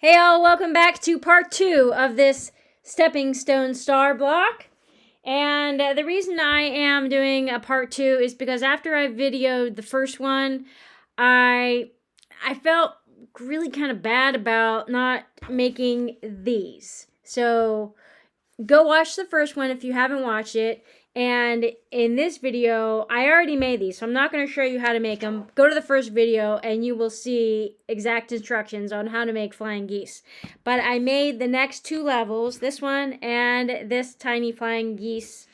Hey all, welcome back to part 2 of this stepping stone star block. And the reason I am doing a part 2 is because after I videoed the first one, I felt really kind of bad about not making these. So go watch the first one if you haven't watched it. And in this video, I already made these, so I'm not going to show you how to make them. Go to the first video and you will see exact instructions on how to make flying geese. But I made the next 2 levels, this one and this tiny flying geese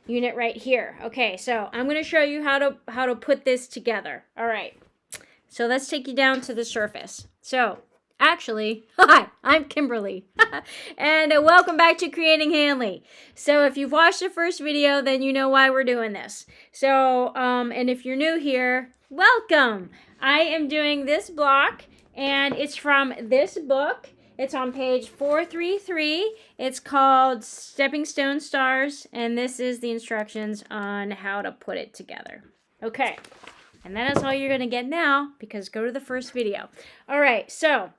unit right here. Okay, so I'm going to show you how to put this together. All right, so let's take you down to the surface. So actually, hi, I'm Kimberly, and welcome back to Creating Hanley. So if you've watched the first video, then you know why we're doing this. So, and if you're new here, welcome. I am doing this block, and it's from this book. It's on page 433. It's called Stepping Stone Stars, and this is the instructions on how to put it together. Okay. And that is all you're going to get now, because go to the first video. All right, so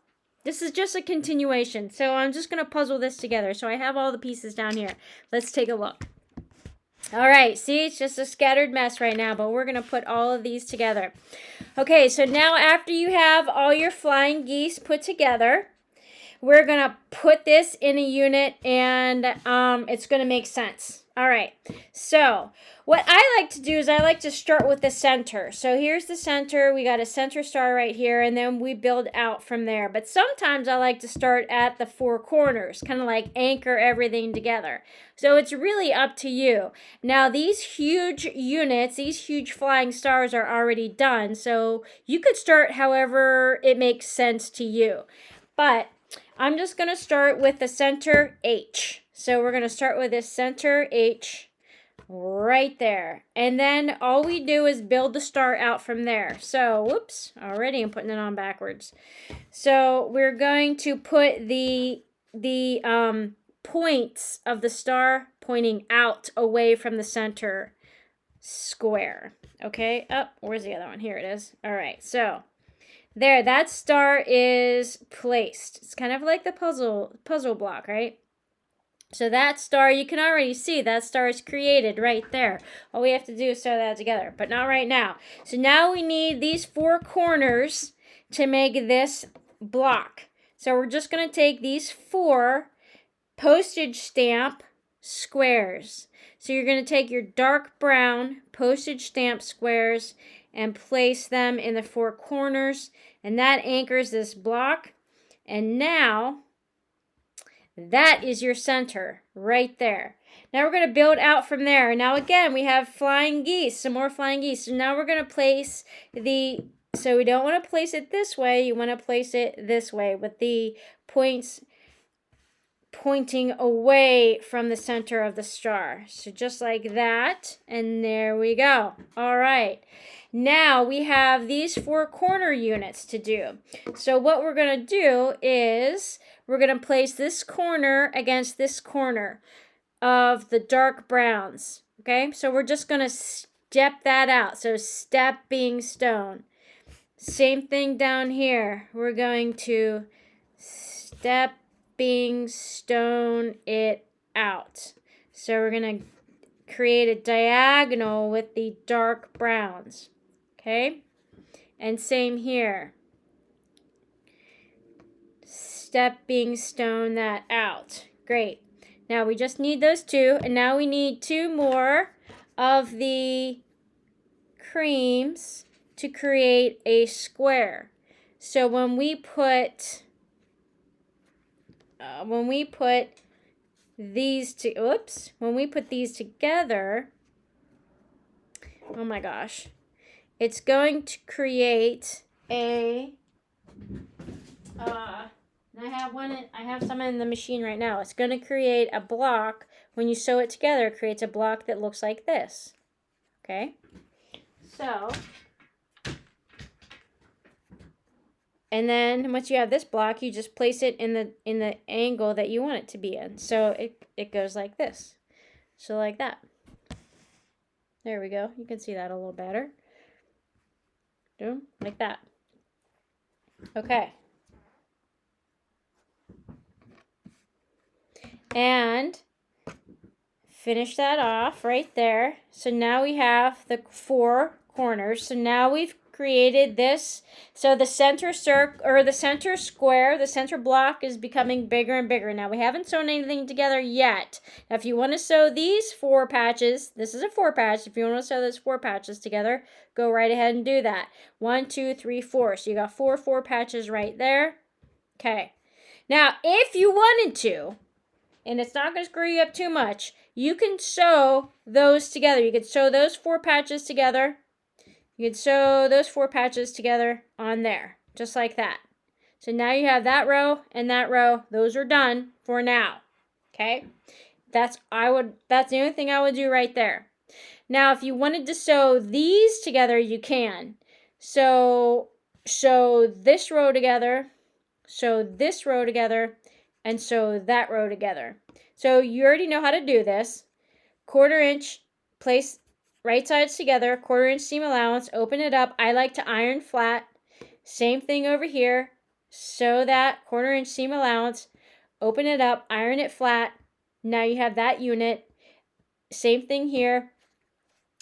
this is just a continuation. So I'm just going to puzzle this together. So I have all the pieces down here. Let's take a look. All right, see, it's just a scattered mess right now, but we're going to put all of these together. Okay, so now after you have all your flying geese put together, we're going to put this in a unit, and it's going to make sense. All right, so what I like to do is I like to start with the center. So here's the center. We got a center star right here, and then we build out from there. But sometimes I like to start at the 4 corners, kind of like anchor everything together. So it's really up to you. Now, these huge units, these huge flying stars are already done. So you could start however it makes sense to you. But I'm just going to start with the center H. So we're going to start with this center H right there. And then all we do is build the star out from there. So, whoops, already I'm putting it on backwards. So we're going to put the points of the star pointing out away from the center square. Okay, where's the other one? Here it is. All right, so there, that star is placed. It's kind of like the puzzle block, right? So that star, you can already see that star is created right there. All we have to do is sew that together, but not right now. So now we need these 4 corners to make this block. So we're just going to take these 4 postage stamp squares. So you're going to take your dark brown postage stamp squares and place them in the 4 corners, and that anchors this block. And now that is your center right there. Now we're going to build out from there. Now again, we have flying geese, some more flying geese. So now we're going to place so we don't want to place it this way, you want to place it this way with the points pointing away from the center of the star. So just like that, and there we go. All right. Now we have these 4 corner units to do. So what we're going to do is we're going to place this corner against this corner of the dark browns. Okay, so we're just going to step that out. So step being stone. Same thing down here. We're going to step being stone it out. So we're going to create a diagonal with the dark browns. Okay, and same here. Stepping stone that out. Great. Now we just need those 2, and now we need 2 more of the creams to create a square. So when we put these together, oh my gosh, it's going to create a I have some in the machine right now. It's going to create a block. When you sew it together, it creates a block that looks like this. Okay? So, and then once you have this block, you just place it in the angle that you want it to be in. So it goes like this. So like that. There we go. You can see that a little better. Like that. Okay. and finish that off right there. So now we have the 4 corners. So now we've created this. So the center circle, or the center square, the center block is becoming bigger and bigger. Now we haven't sewn anything together yet. Now if you want to sew these 4 patches, this is a 4 patch. If you want to sew those 4 patches together, go right ahead and do that. 1, 2, 3, 4. So you got 4 patches right there. Okay. Now if you wanted to, and it's not going to screw you up too much, you can sew those together. You could sew those 4 patches together. You could sew those 4 patches together on there, just like that. So now you have that row and that row. Those are done for now. Okay? That's the only thing I would do right there. Now, if you wanted to sew these together, you can. So sew this row together, sew this row together, and sew that row together. So you already know how to do this. 1/4 inch, place right sides together, 1/4 inch seam allowance, open it up. I like to iron flat. Same thing over here. Sew that 1/4 inch seam allowance, open it up, iron it flat. Now you have that unit. Same thing here.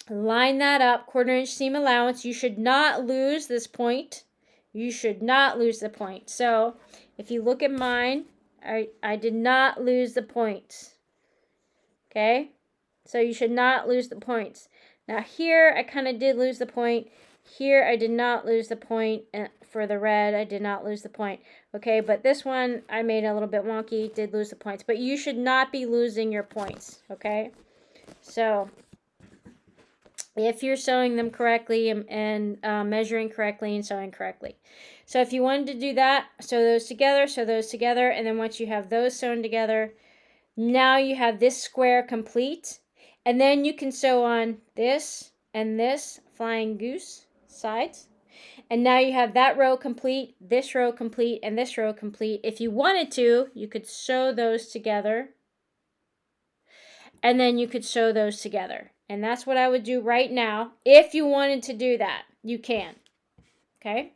Line that up, 1/4 inch seam allowance. You should not lose this point. You should not lose the point. So if you look at mine, I did not lose the points. Okay? So you should not lose the points. Now here, I kind of did lose the point. Here, I did not lose the point. And for the red, I did not lose the point. Okay, but this one, I made a little bit wonky, did lose the points. But you should not be losing your points, okay? So if you're sewing them correctly and measuring correctly and sewing correctly. So if you wanted to do that, sew those together, and then once you have those sewn together, now you have this square complete, and then you can sew on this and this flying goose sides, and now you have that row complete, this row complete, and this row complete. If you wanted to, you could sew those together, and then you could sew those together. And that's what I would do right now. If you wanted to do that, you can. Okay?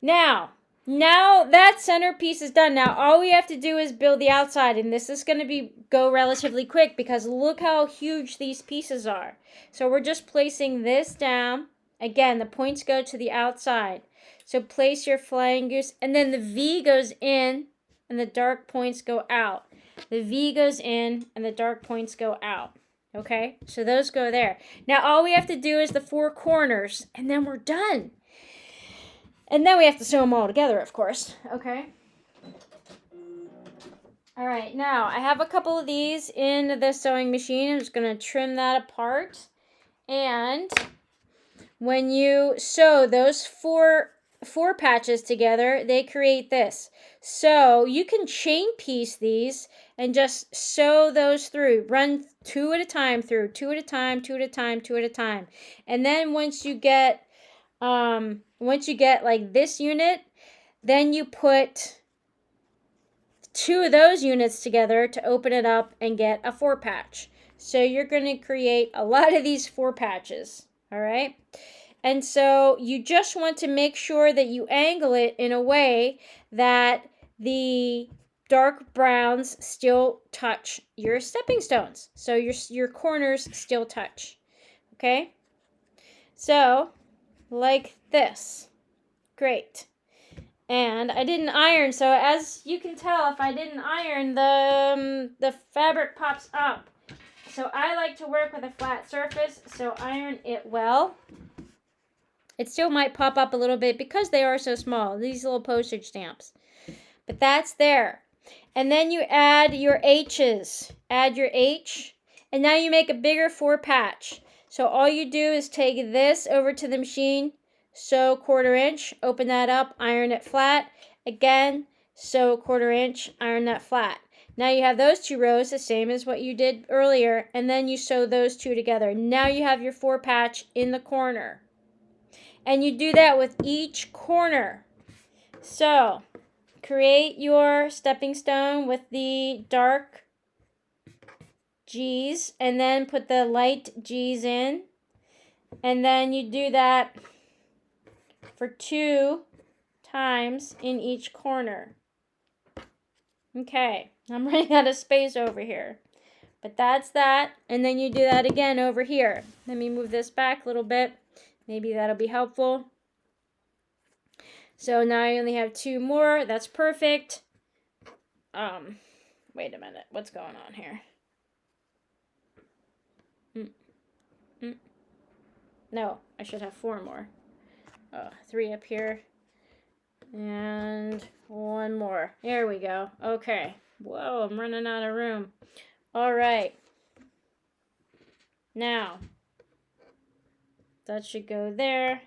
Now that centerpiece is done. Now all we have to do is build the outside, and this is going to go relatively quick because look how huge these pieces are. So we're just placing this down. Again, the points go to the outside. So place your flying goose, and then the V goes in and the dark points go out. The V goes in and the dark points go out. Okay, so those go there. Now all we have to do is the 4 corners, and then we're done. And then we have to sew them all together, of course. Okay. All right, now I have a couple of these in the sewing machine. I'm just going to trim that apart. And when you sew those four patches together, they create this. So you can chain piece these and just sew those through. Run 2 at a time through, 2 at a time, 2 at a time, 2 at a time. And then once you get like this unit, then you put 2 of those units together to open it up and get a 4 patch. So you're going to create a lot of these 4 patches, all right? And so you just want to make sure that you angle it in a way that the dark browns still touch your stepping stones. So your corners still touch, okay? So like this. Great. And I didn't iron, so as you can tell, if I didn't iron, the fabric pops up. So I like to work with a flat surface, so iron it well. It still might pop up a little bit because they are so small, these little postage stamps. But that's there. And then you add your H's. Add your H, and now you make a bigger 4 patch. So all you do is take this over to the machine, sew 1/4 inch, open that up, iron it flat. Again, sew 1/4 inch, iron that flat. Now you have those 2 rows, the same as what you did earlier, and then you sew those 2 together. Now you have your 4 patch in the corner. And you do that with each corner. So, create your stepping stone with the dark G's, and then put the light G's in. And then you do that for 2 times in each corner. Okay, I'm running out of space over here. But that's that, and then you do that again over here. Let me move this back a little bit. Maybe that'll be helpful. So now I only have 2 more. That's perfect. Wait a minute. What's going on here? No, I should have 4 more. 3 up here. And 1 more. There we go. Okay. Whoa, I'm running out of room. All right. Now, that should go there.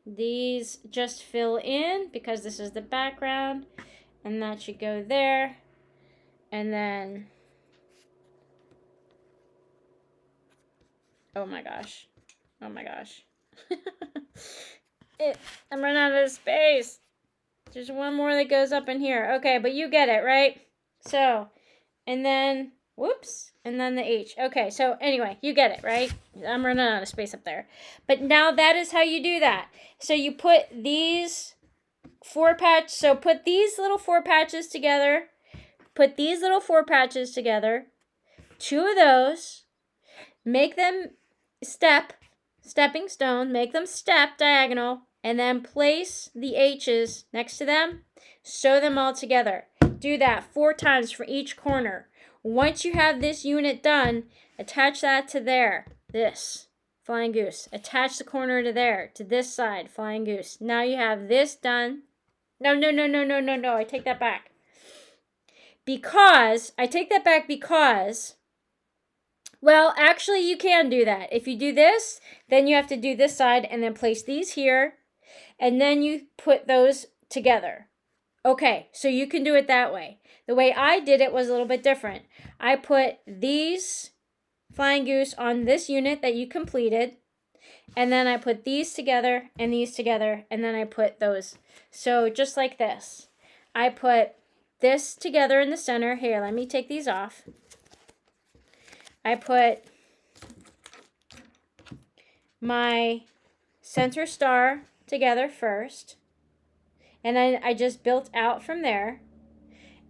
These just fill in because this is the background, and that should go there. And then, oh my gosh. I'm running out of space. There's 1 more that goes up in here. Okay, but you get it, right? So, and then, whoops, and then the H. Okay, so anyway, you get it, right? I'm running out of space up there. But now that is how you do that. So you put these 4 patches, so put these little 4 patches together. Put these little 4 patches together. 2 of those. Make them stepping stone. Make them step diagonal. And then place the H's next to them. Sew them all together. Do that 4 times for each corner. Once you have this unit done, attach that to there. This. Flying goose. Attach the corner to there. To this side. Flying goose. Now you have this done. No. I take that back. I take that back because, well, actually you can do that. If you do this, then you have to do this side and then place these here. And then you put those together. Okay, so you can do it that way. The way I did it was a little bit different. I put these flying goose on this unit that you completed. And then I put these together and these together. And then I put those. So just like this. I put this together in the center. Here, let me take these off. I put my center star together first. And then I just built out from there.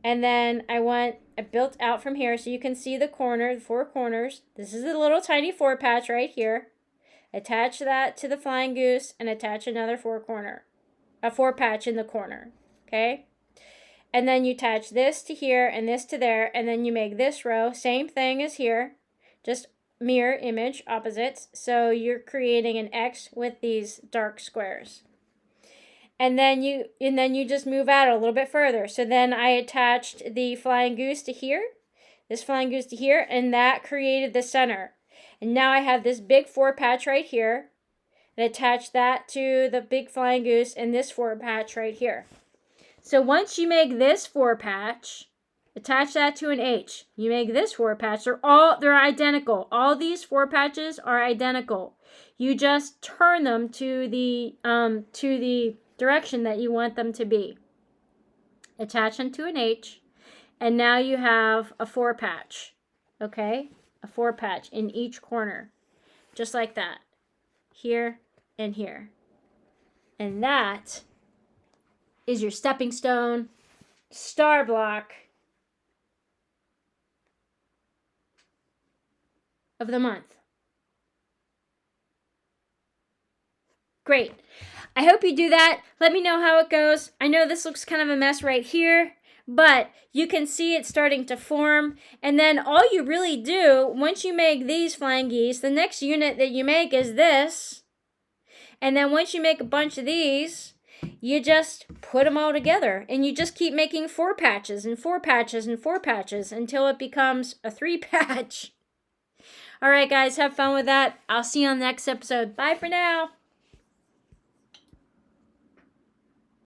And then I built out from here so you can see the 4 corners. This is a little tiny 4 patch right here. Attach that to the flying goose and attach another 4 patch in the corner. Okay? And then you attach this to here and this to there, and then you make this row, same thing as here, just mirror image opposites. So you're creating an X with these dark squares. And then you just move out a little bit further. So then I attached the flying goose to here, this flying goose to here, and that created the center. And now I have this big 4 patch right here, and attach that to the big flying goose and this 4 patch right here. So once you make this 4 patch, attach that to an H. You make this 4 patch. They're identical. All these 4 patches are identical. You just turn them to the direction that you want them to be. Attach them to an H, and now you have a 4 patch. Okay? A 4 patch in each corner. Just like that. Here and here. And that is your stepping stone star block of the month. Great. I hope you do that. Let me know how it goes. I know this looks kind of a mess right here, but you can see it starting to form. And then all you really do, once you make these flying geese, the next unit that you make is this. And then once you make a bunch of these, you just put them all together. And you just keep making 4 patches and 4 patches and 4 patches until it becomes a 3 patch. All right, guys, have fun with that. I'll see you on the next episode. Bye for now.